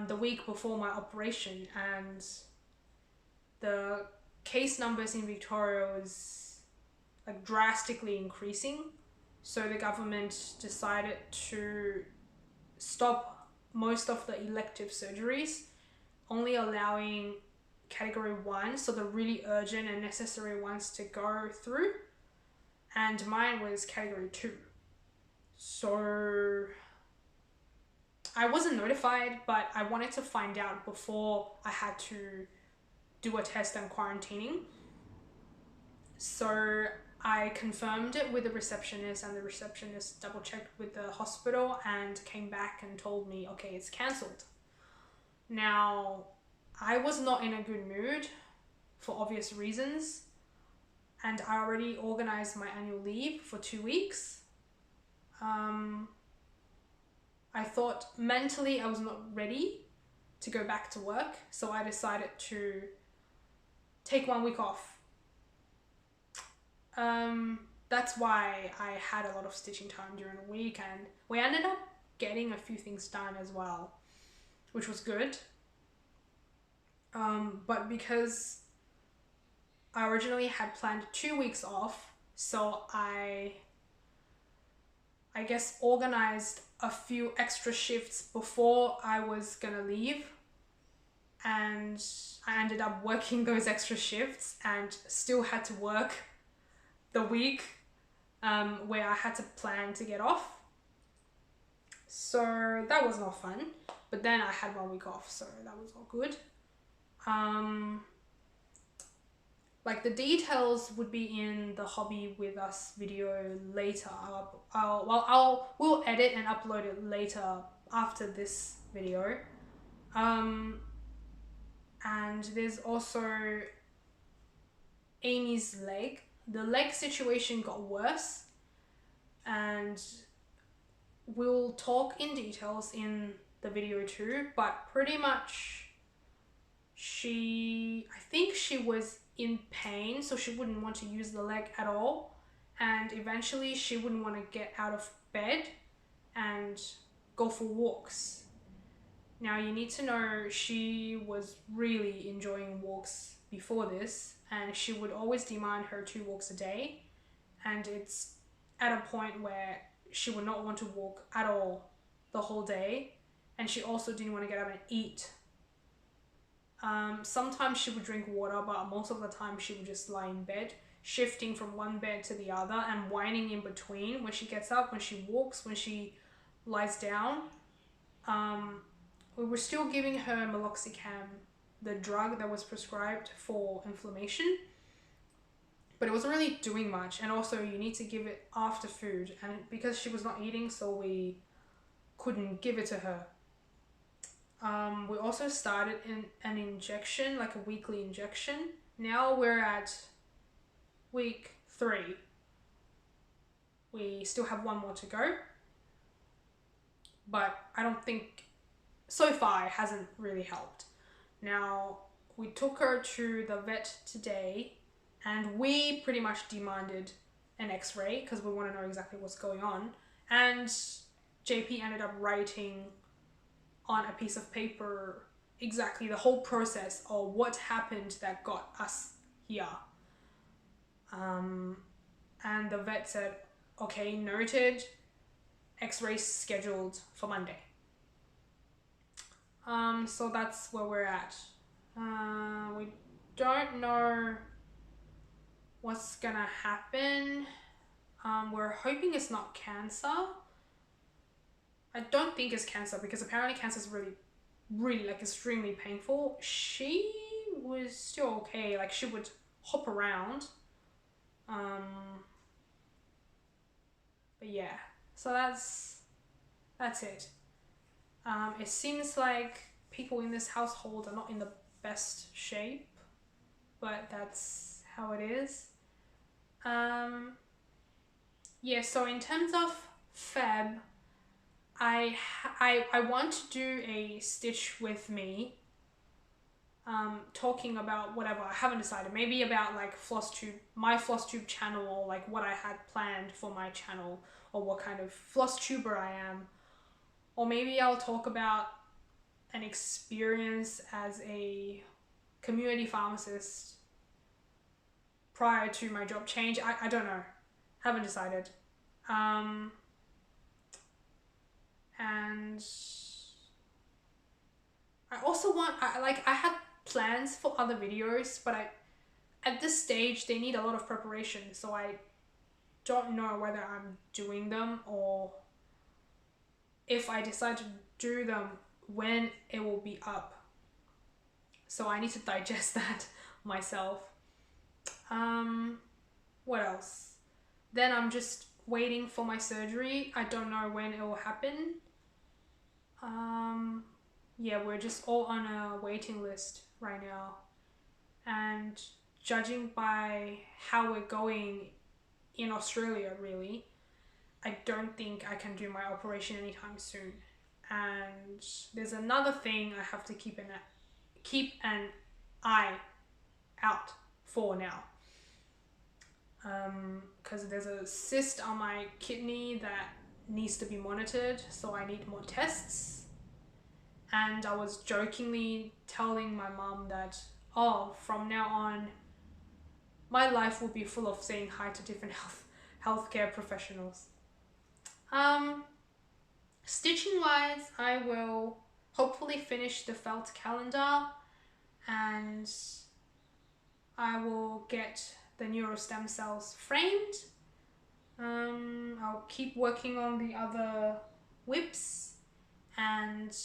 the week before my operation, and the case numbers in Victoria was like drastically increasing. So the government decided to stop most of the elective surgeries, only allowing category 1, so the really urgent and necessary ones to go through, and mine was category 2. So I wasn't notified, but I wanted to find out before I had to do a test and quarantining. So I confirmed it with the receptionist, and the receptionist double checked with the hospital and came back and told me, okay, it's cancelled. Now, I was not in a good mood for obvious reasons, and I already organized my annual leave for 2 weeks. I thought mentally I was not ready to go back to work, so I decided to take 1 week off. That's why I had a lot of stitching time during the week, and we ended up getting a few things done as well, which was good. But because I originally had planned 2 weeks off, so I guess organized a few extra shifts before I was gonna leave, and I ended up working those extra shifts and still had to work the week where I had to plan to get off. So that was not fun, but then I had 1 week off, so that was all good. Like the details would be in the hobby with us video later. We'll edit and upload it later after this video. And there's also Amy's leg. The leg situation got worse, and we'll talk in details in the video too, but pretty much I think she was in pain, so she wouldn't want to use the leg at all, and eventually she wouldn't want to get out of bed and go for walks. Now you need to know she was really enjoying walks before this, and she would always demand her 2 walks a day, and it's at a point where she would not want to walk at all the whole day, and she also didn't want to get up and eat. Sometimes she would drink water, but most of the time she would just lie in bed, shifting from one bed to the other and whining in between when she gets up, when she walks, when she lies down. We were still giving her meloxicam, the drug that was prescribed for inflammation, but it wasn't really doing much, and also you need to give it after food, and because she was not eating, so we couldn't give it to her. We also started an injection, like a weekly injection. Now we're at week 3. We still have 1 more to go, but I don't think, so far it hasn't really helped. Now, we took her to the vet today, and we pretty much demanded an x-ray because we want to know exactly what's going on, and JP ended up writing on a piece of paper exactly the whole process of what happened that got us here. And the vet said, okay, noted, x-ray scheduled for Monday. So that's where we're at. We don't know what's gonna happen. We're hoping it's not cancer. I don't think it's cancer because apparently cancer is really like extremely painful. She was still okay, like she would hop around. But yeah, so that's it. It seems like people in this household are not in the best shape, but that's how it is. Yeah, so in terms of Feb, I want to do a stitch with me, talking about whatever, I haven't decided, maybe about like Flosstube, my Flosstube channel, or like what I had planned for my channel, or what kind of Flosstuber I am, or maybe I'll talk about an experience as a community pharmacist prior to my job change. I don't know, haven't decided. And I also want, I had plans for other videos, but at this stage they need a lot of preparation, so I don't know whether I'm doing them, or if I decide to do them, when it will be up. So I need to digest that myself. What else? Then I'm just waiting for my surgery. I don't know when it will happen. Yeah, we're just all on a waiting list right now, and judging by how we're going in Australia, really, I don't think I can do my operation anytime soon. And there's another thing I have to keep an eye out for now, because there's a cyst on my kidney that needs to be monitored, so I need more tests. And I was jokingly telling my mum that, oh, from now on my life will be full of saying hi to different healthcare professionals. Stitching wise, I will hopefully finish the felt calendar, and I will get the neural stem cells framed. I'll keep working on the other whips, and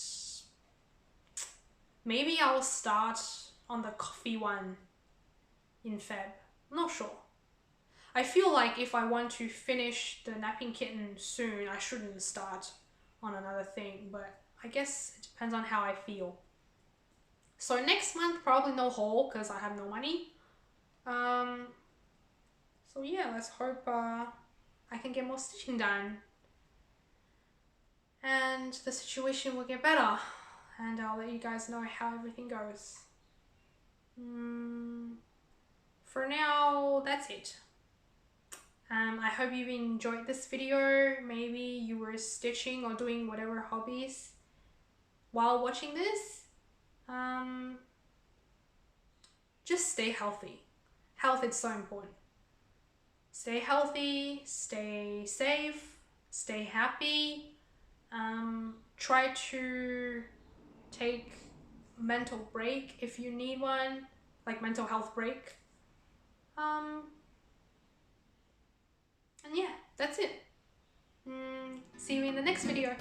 maybe I'll start on the coffee one in Feb. I'm not sure. I feel like if I want to finish the napping kitten soon, I shouldn't start on another thing, but I guess it depends on how I feel. So next month, probably no haul because I have no money. So yeah, let's hope I can get more stitching done. And the situation will get better. And I'll let you guys know how everything goes. For now, that's it. I hope you've enjoyed this video. Maybe you were stitching or doing whatever hobbies while watching this. Just stay healthy. Health is so important. Stay healthy, stay safe, stay happy. Try to take mental break if you need one, like mental health break. And yeah, that's it. See you in the next video.